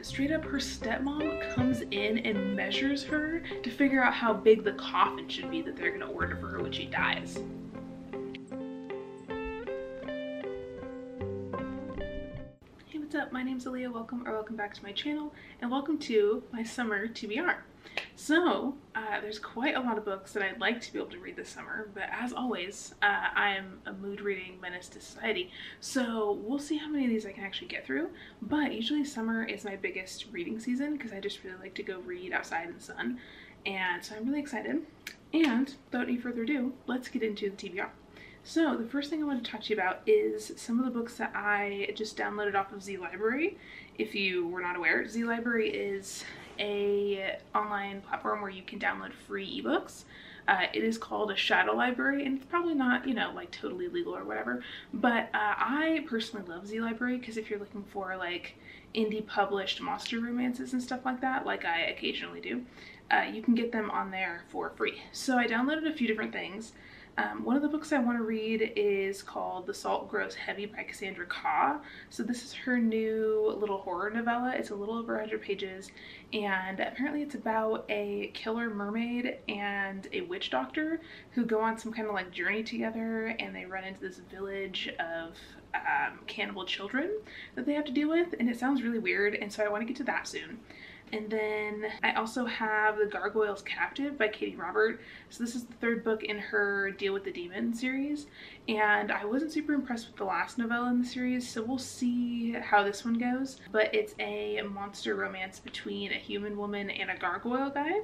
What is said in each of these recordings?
Straight up, her stepmom comes in and measures her to figure out how big the coffin should be that they're gonna order for her when she dies. Hey, what's up? My name's Alea. Welcome back to my channel, and welcome to my summer TBR. So, there's quite a lot of books that I'd like to be able to read this summer, but as always, I am a mood reading menace to society, so we'll see how many of these I can actually get through. But usually summer is my biggest reading season because I just really like to go read outside in the sun, and so I'm really excited. And without any further ado, let's get into the TBR. So the first thing I want to talk to you about is some of the books that I just downloaded off of ZLibrary. If you were not aware, ZLibrary is a online platform where you can download free ebooks. It is called a shadow library, and it's probably not, you know, like totally legal or whatever, but I personally love ZLibrary because if you're looking for like indie published monster romances and stuff like that, like I occasionally do, you can get them on there for free. So I downloaded a few different things. One of the books I want to read is called The Salt Grows Heavy by Xander. So this is her new little horror novella. It's a little over 100 pages, and apparently it's about a killer mermaid and a witch doctor who go on some kind of like journey together, and they run into this village of cannibal children that they have to deal with, and it sounds really weird, and so I want to get to that soon. And then I also have The Gargoyle's Captive by Katie Robert. So this is the third book in her Deal with the Demon series, and I wasn't super impressed with the last novella in the series, so we'll see how this one goes. But it's a monster romance between a human woman and a gargoyle guy.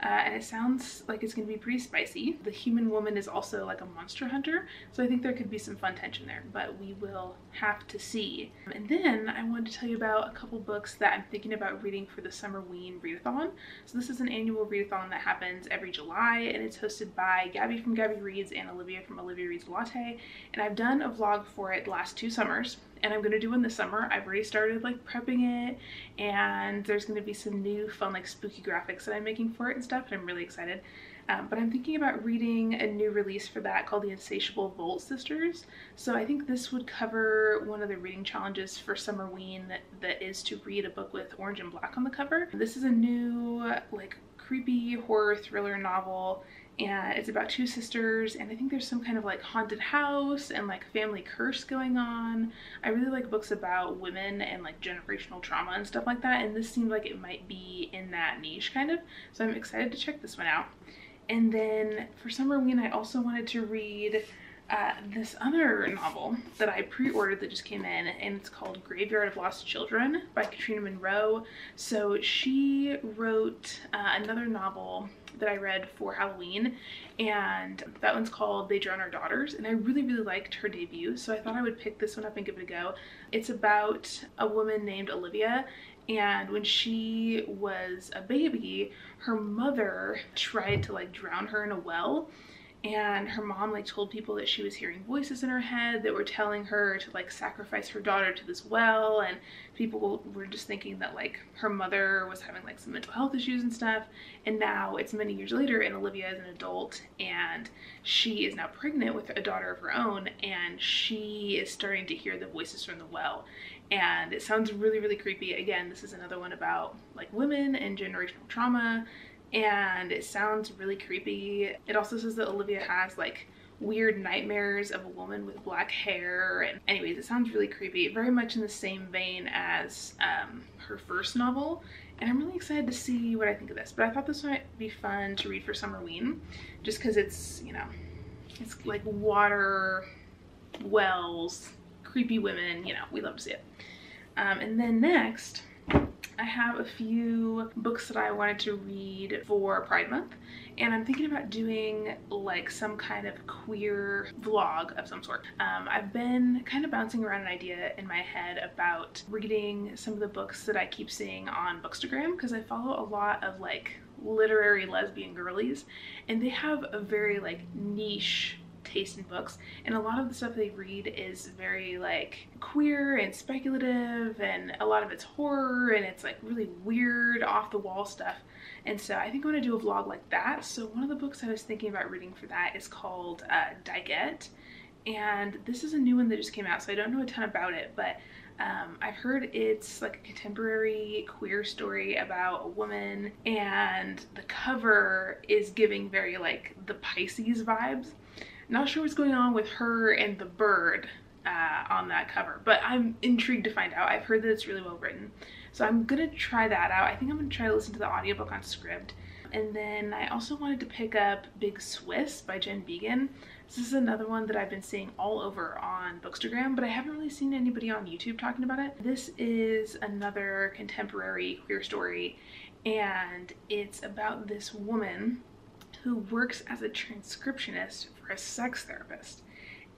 And it sounds like it's going to be pretty spicy. The human woman is also like a monster hunter, so I think there could be some fun tension there, but we will have to see. And then I wanted to tell you about a couple books that I'm thinking about reading for the summerween readathon. So this is an annual readathon that happens every July, and it's hosted by Gabby from Gabby Reads and Olivia from Olivia Reads Latte, and I've done a vlog for it the last 2 summers. And I'm going to do one this summer. I've already started like prepping it, and there's going to be some new fun like spooky graphics that I'm making for it and stuff, and I'm really excited. But I'm thinking about reading a new release for that called The Insatiable Bolt Sisters. So I think this would cover one of the reading challenges for summerween that is to read a book with orange and black on the cover. This is a new like creepy horror thriller novel, and it's about 2 sisters, and I think there's some kind of like haunted house and like family curse going on. I really like books about women and like generational trauma and stuff like that, and this seemed like it might be in that niche kind of, so I'm excited to check this one out. And then for summerween I also wanted to read this other novel that I pre-ordered that just came in, and it's called Graveyard of Lost Children by Katrina Monroe. So she wrote another novel that I read for Halloween, and that one's called They Drown Our Daughters, and I really liked her debut, so I thought I would pick this one up and give it a go. It's about a woman named Olivia, and when she was a baby, her mother tried to like drown her in a well, and her mom like told people that she was hearing voices in her head that were telling her to like sacrifice her daughter to this well, and people were just thinking that like her mother was having like some mental health issues and stuff. And now it's many years later, and Olivia is an adult, and she is now pregnant with a daughter of her own, and she is starting to hear the voices from the well, and it sounds really creepy. Again, this is another one about like women and generational trauma, and it sounds really creepy. It also says that Olivia has like weird nightmares of a woman with black hair, and anyways, it sounds really creepy, very much in the same vein as her first novel, and I'm really excited to see what I think of this. But I thought this might be fun to read for summerween just because it's, you know, it's like water, wells, creepy women, you know, we love to see it. And then next I have a few books that I wanted to read for Pride Month, and I'm thinking about doing like some kind of queer vlog of some sort. I've been kind of bouncing around an idea in my head about reading some of the books that I keep seeing on bookstagram, because I follow a lot of like literary lesbian girlies, and they have a very like niche taste in books, and a lot of the stuff they read is very like queer and speculative, and a lot of it's horror, and it's like really weird off the wall stuff. And so I think I want to do a vlog like that. So one of the books I was thinking about reading for that is called Daggett, and this is a new one that just came out, so I don't know a ton about it, but I've heard it's like a contemporary queer story about a woman, and the cover is giving very like the Pisces vibes. Not sure what's going on with her and the bird on that cover, but I'm intrigued to find out. I've heard that it's really well written, so I'm gonna try that out. I think I'm gonna try to listen to the audiobook on Scribd. And then I also wanted to pick up Big Swiss by Jen Began. This is another one that I've been seeing all over on bookstagram, but I haven't really seen anybody on YouTube talking about it. This is another contemporary queer story, and it's about this woman who works as a transcriptionist for a sex therapist.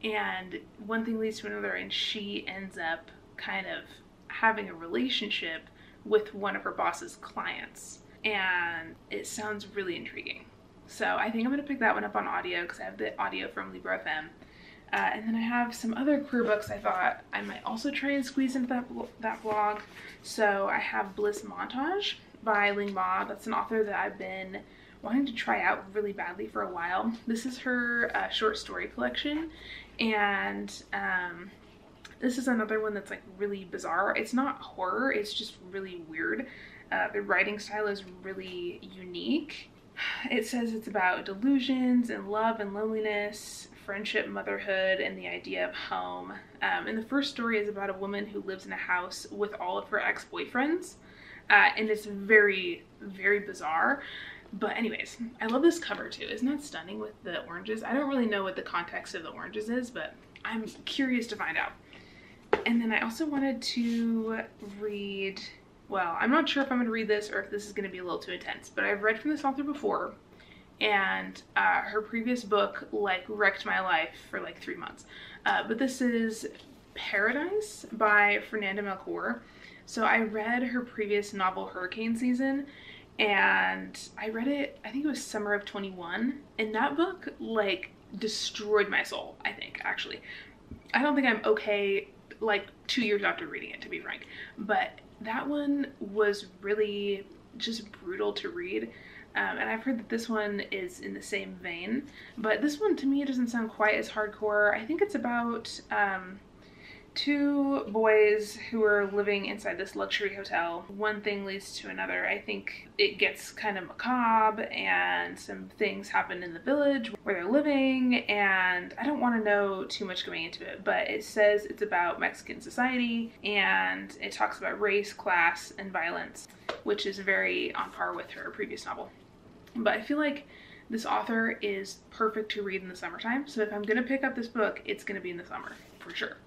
And one thing leads to another, and she ends up kind of having a relationship with one of her boss's clients. And it sounds really intriguing. So I think I'm gonna pick that one up on audio because I have the audio from Libro FM. And then I have some other queer books I thought I might also try and squeeze into that blog. So I have Bliss Montage by Ling Ma. That's an author that I've been wanting to try out really badly for a while. This is her short story collection, and this is another one that's like really bizarre. It's not horror, it's just really weird. The writing style is really unique. It says it's about delusions and love and loneliness, friendship, motherhood, and the idea of home. And the first story is about a woman who lives in a house with all of her ex-boyfriends. And it's very, very bizarre. But anyways, I love this cover too. Isn't that stunning with the oranges? I don't really know what the context of the oranges is, but I'm curious to find out. And then I also wanted to read, well, I'm not sure if I'm going to read this or if this is going to be a little too intense, but I've read from this author before, and her previous book like wrecked my life for like 3 months. But this is Paradise by Fernanda Melchor. So I read her previous novel Hurricane Season, and I read it, I think it was summer of 21, and that book like destroyed my soul, I think, actually. I don't think I'm okay like 2 years after reading it, to be frank, but that one was really just brutal to read. And I've heard that this one is in the same vein, but this one to me doesn't sound quite as hardcore. I think it's about two boys who are living inside this luxury hotel. One thing leads to another. I think it gets kind of macabre, and some things happen in the village where they're living, and I don't want to know too much going into it, but it says it's about Mexican society, and it talks about race, class, and violence, which is very on par with her previous novel. But I feel like this author is perfect to read in the summertime, so if I'm gonna pick up this book, it's gonna be in the summer, for sure.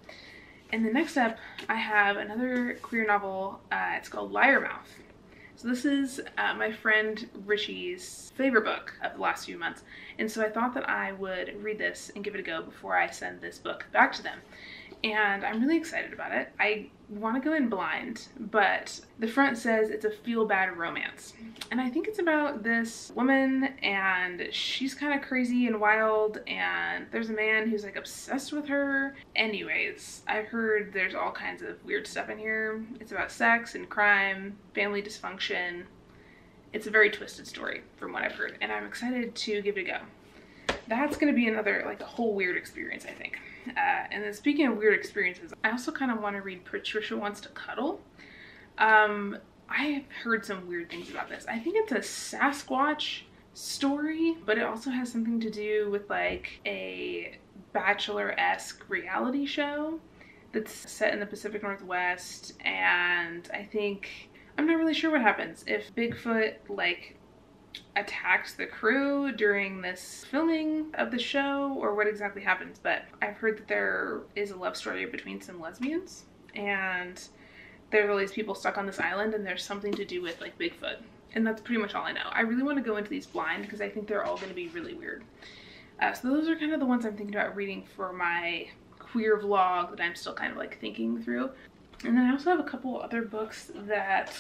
And then next up, I have another queer novel. It's called Liar Mouth. So this is my friend Richie's favorite book of the last few months. And so I thought that I would read this and give it a go before I send this book back to them. And I'm really excited about it. I want to go in blind, but the front says it's a feel-bad romance. And I think it's about this woman, and she's kind of crazy and wild, and there's a man who's like obsessed with her. Anyways, I've heard there's all kinds of weird stuff in here. It's about sex and crime, family dysfunction. It's a very twisted story from what I've heard, and I'm excited to give it a go. That's going to be another, like, a whole weird experience, I think. And then speaking of weird experiences, I also kind of want to read Patricia Wants to Cuddle. I've heard some weird things about this. I think it's a Sasquatch story, but it also has something to do with like a Bachelor-esque reality show that's set in the Pacific Northwest, and I think, I'm not really sure what happens if Bigfoot like attacks the crew during this filming of the show, or what exactly happens. But I've heard that there is a love story between some lesbians, and there are all these people stuck on this island, and there's something to do with like Bigfoot, and that's pretty much all I know. I really want to go into these blind because I think they're all going to be really weird. So those are kind of the ones I'm thinking about reading for my queer vlog that I'm still kind of like thinking through. And then I also have a couple other books that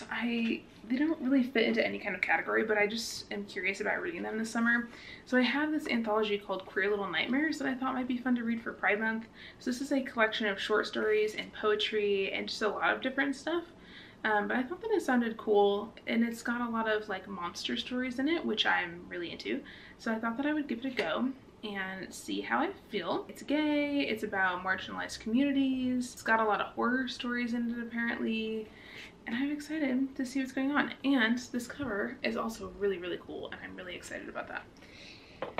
they don't really fit into any kind of category, but I just am curious about reading them this summer. So I have this anthology called Queer Little Nightmares that I thought might be fun to read for Pride Month. So this is a collection of short stories and poetry and just a lot of different stuff. But I thought that it sounded cool, and it's got a lot of like monster stories in it, which I'm really into. So I thought that I would give it a go. and see how I feel. It's gay, it's about marginalized communities, it's got a lot of horror stories in it apparently, and I'm excited to see what's going on. And this cover is also really, really cool, and I'm really excited about that.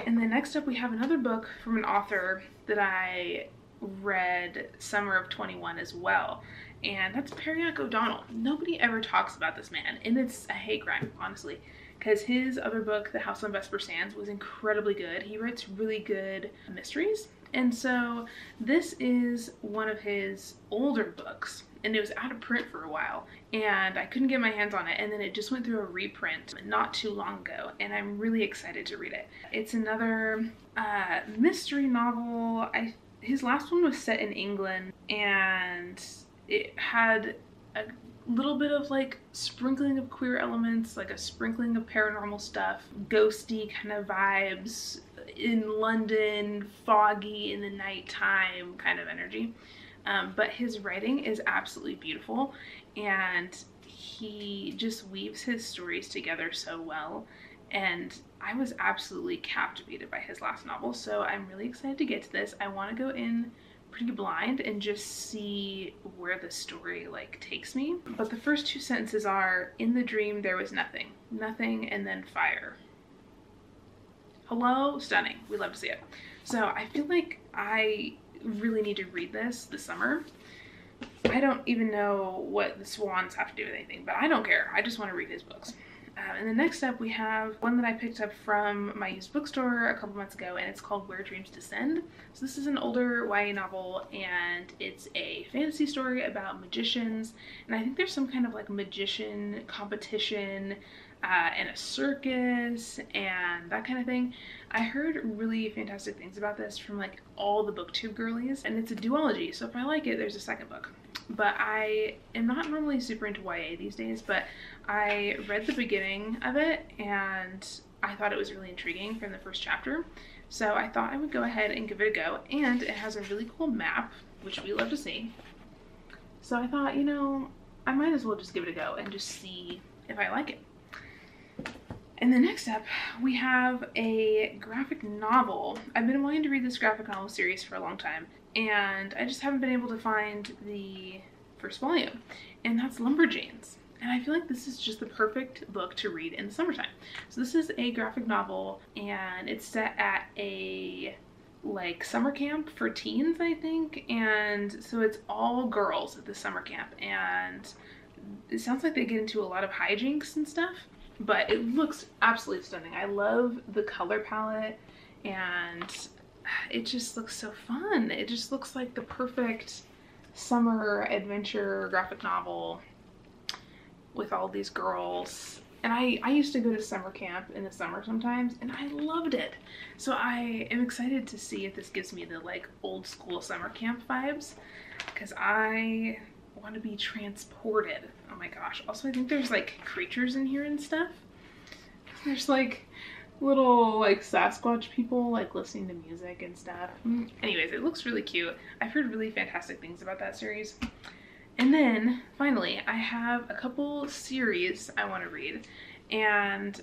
And then next up we have another book from an author that I read summer of 21 as well, and that's Periac O'Donnell. Nobody ever talks about this man, and it's a hate crime, honestly, because his other book, The House on Vesper Sands, was incredibly good. He writes really good mysteries, and so this is one of his older books, and it was out of print for a while, and I couldn't get my hands on it, and then it just went through a reprint not too long ago, and I'm really excited to read it. It's another mystery novel. His last one was set in England, and it had a little bit of like sprinkling of queer elements, like a sprinkling of paranormal stuff, ghosty kind of vibes in London, foggy in the nighttime kind of energy. But his writing is absolutely beautiful, and he just weaves his stories together so well, and I was absolutely captivated by his last novel, so I'm really excited to get to this. I want to go in pretty blind and just see where the story like takes me. But the first two sentences are, in the dream there was nothing, nothing, and then fire. Hello, stunning. We love to see it. So I feel like I really need to read this summer. I don't even know what the swans have to do with anything, but I don't care. I just want to read his books. And then next up we have one that I picked up from my used bookstore a couple months ago, and it's called Where Dreams Descend. So this is an older YA novel, and it's a fantasy story about magicians, and I think there's some kind of like magician competition and a circus and that kind of thing. I heard really fantastic things about this from like all the booktube girlies, and it's a duology, so if I like it, there's a second book. But I am not normally super into YA these days, but I read the beginning of it and I thought it was really intriguing from the first chapter. So I thought I would go ahead and give it a go, and it has a really cool map, which we love to see. So I thought, you know, I might as well just give it a go and just see if I like it. And then next up, we have a graphic novel. I've been wanting to read this graphic novel series for a long time, and I just haven't been able to find the first volume, and that's Lumberjanes. And I feel like this is just the perfect book to read in the summertime. So this is a graphic novel, and it's set at a like summer camp for teens, I think, and so it's all girls at the summer camp, and it sounds like they get into a lot of hijinks and stuff, but it looks absolutely stunning. I love the color palette, and it just looks so fun. It just looks like the perfect summer adventure graphic novel with all these girls. And I used to go to summer camp in the summer sometimes, and I loved it. So I am excited to see if this gives me the like old school summer camp vibes, because I want to be transported. Oh my gosh. Also, I think there's like creatures in here and stuff. There's like little like Sasquatch people like listening to music and stuff. Anyways, it looks really cute. I've heard really fantastic things about that series. And then finally, I have a couple series I want to read, and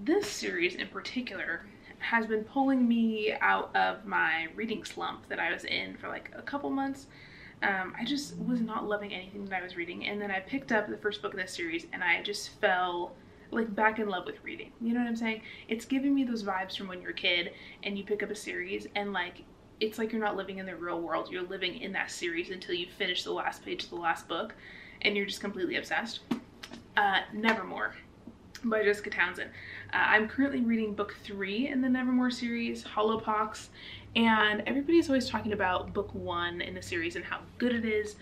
this series in particular has been pulling me out of my reading slump that I was in for like a couple months. I just was not loving anything that I was reading, and then I picked up the first book in this series and I just fell like back in love with reading. You know what I'm saying? It's giving me those vibes from when you're a kid and you pick up a series, and like it's like you're not living in the real world, you're living in that series until you finish the last page of the last book and you're just completely obsessed. Nevermore by Jessica Townsend. I'm currently reading book 3 in the Nevermore series, Hollowpox, and everybody's always talking about book 1 in the series and how good it is,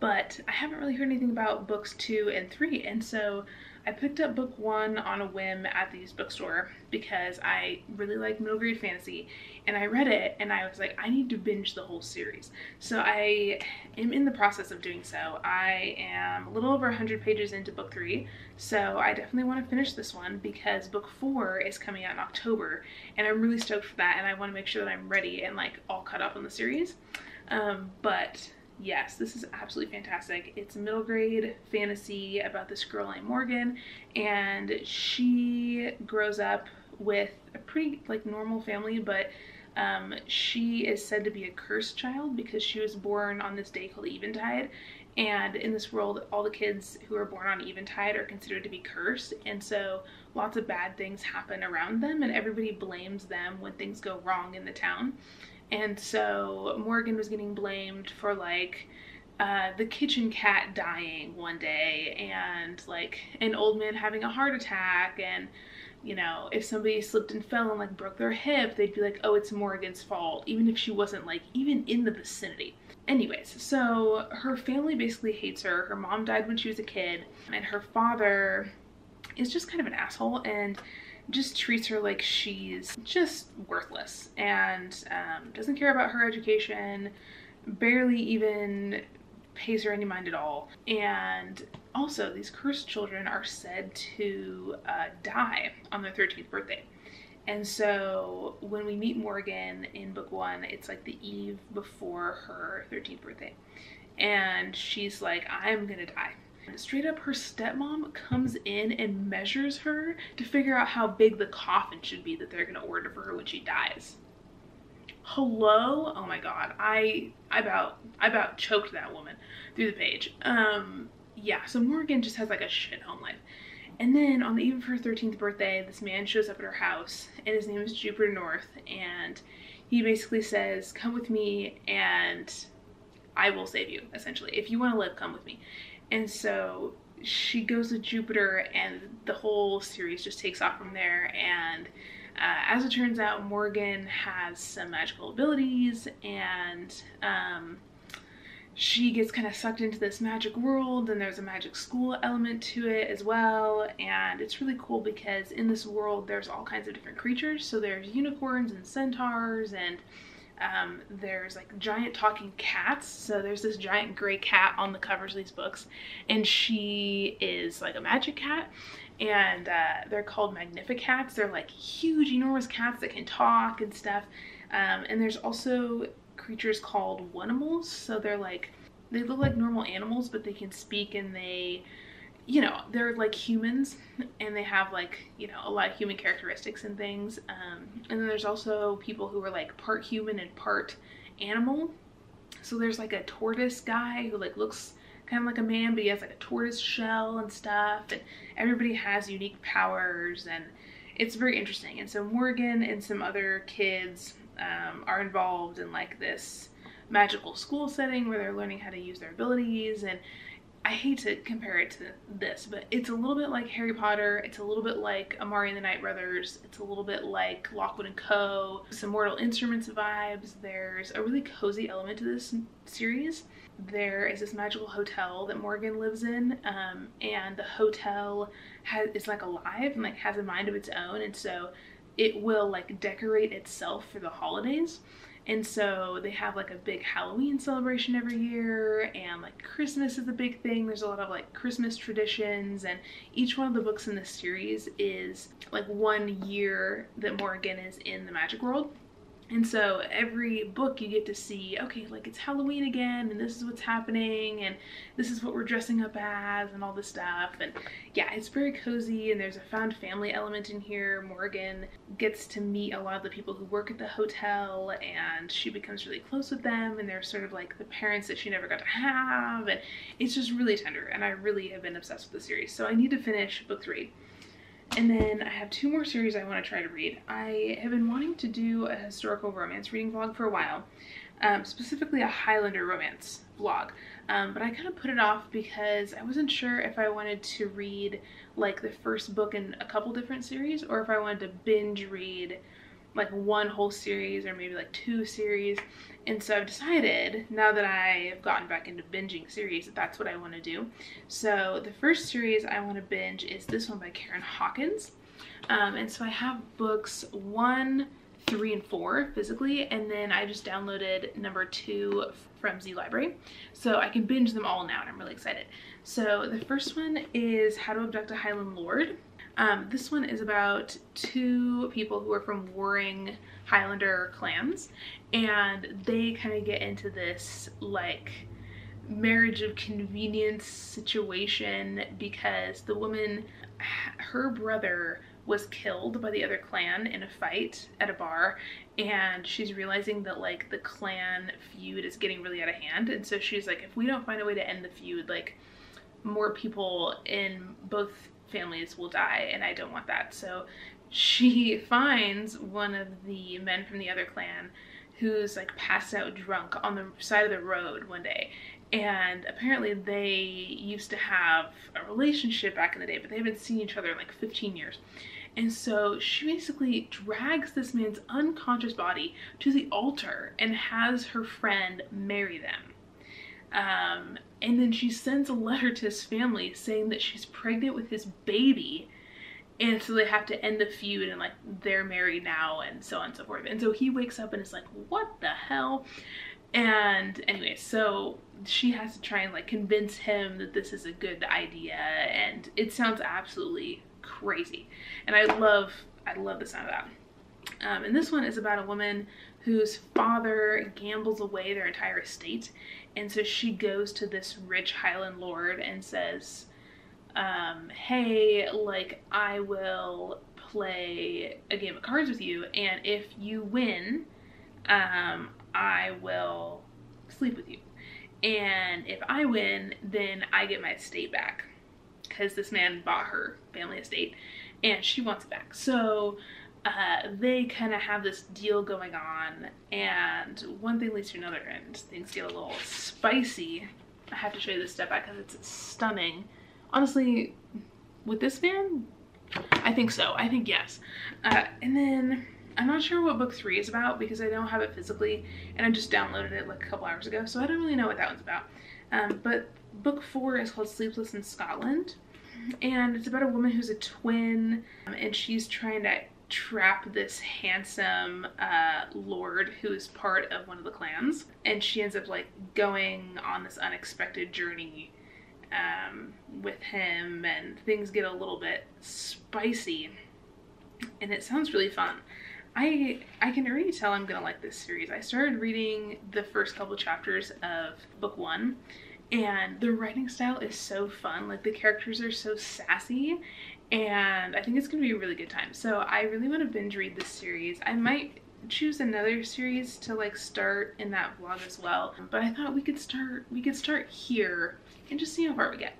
but I haven't really heard anything about books 2 and 3, and so I picked up book 1 on a whim at the used bookstore because I really like middle grade fantasy, and I read it and I was like, I need to binge the whole series. So I am in the process of doing so. I am a little over 100 pages into book 3, so I definitely want to finish this one because book 4 is coming out in October, and I'm really stoked for that, and I want to make sure that I'm ready and like all caught up on the series. But yes, this is absolutely fantastic. It's middle grade fantasy about this girl named Morgan, and she grows up with a pretty like normal family, but she is said to be a cursed child because she was born on this day called Eventide, and in this world all the kids who are born on Eventide are considered to be cursed, and so lots of bad things happen around them and everybody blames them when things go wrong in the town. And so Morgan was getting blamed for like the kitchen cat dying one day, and like an old man having a heart attack, and you know, if somebody slipped and fell and like broke their hip, they'd be like, oh, it's Morgan's fault, even if she wasn't like even in the vicinity. Anyways, so her family basically hates her. Her mom died when she was a kid, and her father is just kind of an asshole and just treats her like she's just worthless, and doesn't care about her education, barely even pays her any mind at all. And also these cursed children are said to die on their 13th birthday. And so when we meet Morgan in book 1, it's like the eve before her 13th birthday, and she's like, I'm gonna die. And straight up, her stepmom comes in and measures her to figure out how big the coffin should be that they're gonna order for her when she dies. Hello? Oh my god, I about choked that woman through the page. Yeah, so Morgan just has like a shit home life. And then on the eve of her 13th birthday, this man shows up at her house, and his name is Jupiter North, and he basically says, come with me and I will save you, essentially. If you want to live, come with me. And so she goes with Jupiter, and the whole series just takes off from there. And as it turns out, Morgan has some magical abilities, and she gets kind of sucked into this magic world, and there's a magic school element to it as well. And it's really cool because in this world there's all kinds of different creatures. So there's unicorns and centaurs, and there's like giant talking cats. So there's this giant gray cat on the covers of these books, and she is like a magic cat, and they're called Magnificats. They're like huge, enormous cats that can talk and stuff. And there's also creatures called Wunimals. So they're like, they look like normal animals, but they can speak, and they, you know, they're like humans, and they have like, you know, a lot of human characteristics and things. And then there's also people who are like part human and part animal. So there's like a tortoise guy who like looks kind of like a man, but he has like a tortoise shell and stuff, and everybody has unique powers, and it's very interesting. And so Morgan and some other kids are involved in like this magical school setting where they're learning how to use their abilities. And I hate to compare it to this, but it's a little bit like Harry Potter, it's a little bit like Amari and the Night Brothers, it's a little bit like Lockwood and Co. Some Mortal Instruments vibes. There's a really cozy element to this series. There is this magical hotel that Morgan lives in, and the hotel is like alive and like has a mind of its own, and so it will like decorate itself for the holidays. And so they have like a big Halloween celebration every year, and like Christmas is a big thing. There's a lot of like Christmas traditions, and each one of the books in this series is like 1 year that Morgan is in the magic world. And so every book you get to see, okay, like it's Halloween again, and this is what's happening, and this is what we're dressing up as, and all this stuff. And yeah, it's very cozy, and there's a found family element in here. Morgan gets to meet a lot of the people who work at the hotel, and she becomes really close with them, and they're sort of like the parents that she never got to have, and it's just really tender, and I really have been obsessed with the series. So I need to finish book 3. And then I have 2 more series I want to try to read. I have been wanting to do a historical romance reading vlog for a while, specifically a Highlander romance vlog, but I kind of put it off because I wasn't sure if I wanted to read like the first book in a couple different series, or if I wanted to binge read like one whole series, or maybe like 2 series. And so I've decided, now that I have gotten back into binging series, that that's what I want to do. So the first series I want to binge is this one by Karen Hawkins. And so I have books 1, 3, and 4 physically, and then I just downloaded number 2 from Z Library. So I can binge them all now, and I'm really excited. So the first one is How to Abduct a Highland Lord. This one is about 2 people who are from warring Highlander clans, and they kind of get into this like marriage of convenience situation because the woman, her brother was killed by the other clan in a fight at a bar, and she's realizing that like the clan feud is getting really out of hand, and so she's like, if we don't find a way to end the feud, like more people in both families will die, and I don't want that. So she finds one of the men from the other clan who's like passed out drunk on the side of the road one day, and apparently they used to have a relationship back in the day, but they haven't seen each other in like 15 years. And so she basically drags this man's unconscious body to the altar and has her friend marry them. And then she sends a letter to his family saying that she's pregnant with his baby, and so they have to end the feud and like they're married now and so on and so forth. And so he wakes up and is like, what the hell? And anyway, so she has to try and like convince him that this is a good idea, and it sounds absolutely crazy. And I love the sound of that. And this one is about a woman whose father gambles away their entire estate, and so she goes to this rich Highland lord and says, hey, like, I will play a game of cards with you, and if you win, I will sleep with you, and if I win, then I get my estate back, because this man bought her family estate and she wants it back. So they kind of have this deal going on, and one thing leads to another, and things get a little spicy. I have to show you this step back because it's stunning. Honestly, with this man, I think so. I think yes. And then I'm not sure what book 3 is about because I don't have it physically, and I just downloaded it like a couple hours ago, so I don't really know what that one's about. But book 4 is called Sleepless in Scotland, and it's about a woman who's a twin, and she's trying to trap this handsome lord who is part of one of the clans, and she ends up like going on this unexpected journey with him, and things get a little bit spicy, and it sounds really fun. I can already tell I'm gonna like this series. I started reading the first couple chapters of book 1, and the writing style is so fun. Like, the characters are so sassy, and I think it's gonna be a really good time. So I really want to binge read this series. I might choose another series to like start in that vlog as well, but I thought we could start here and just see how far we get.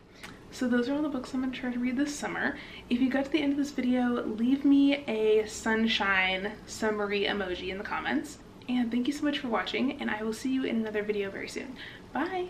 So those are all the books I'm gonna try to read this summer. If you got to the end of this video, leave me a sunshine summary emoji in the comments. And thank you so much for watching, and I will see you in another video very soon. Bye!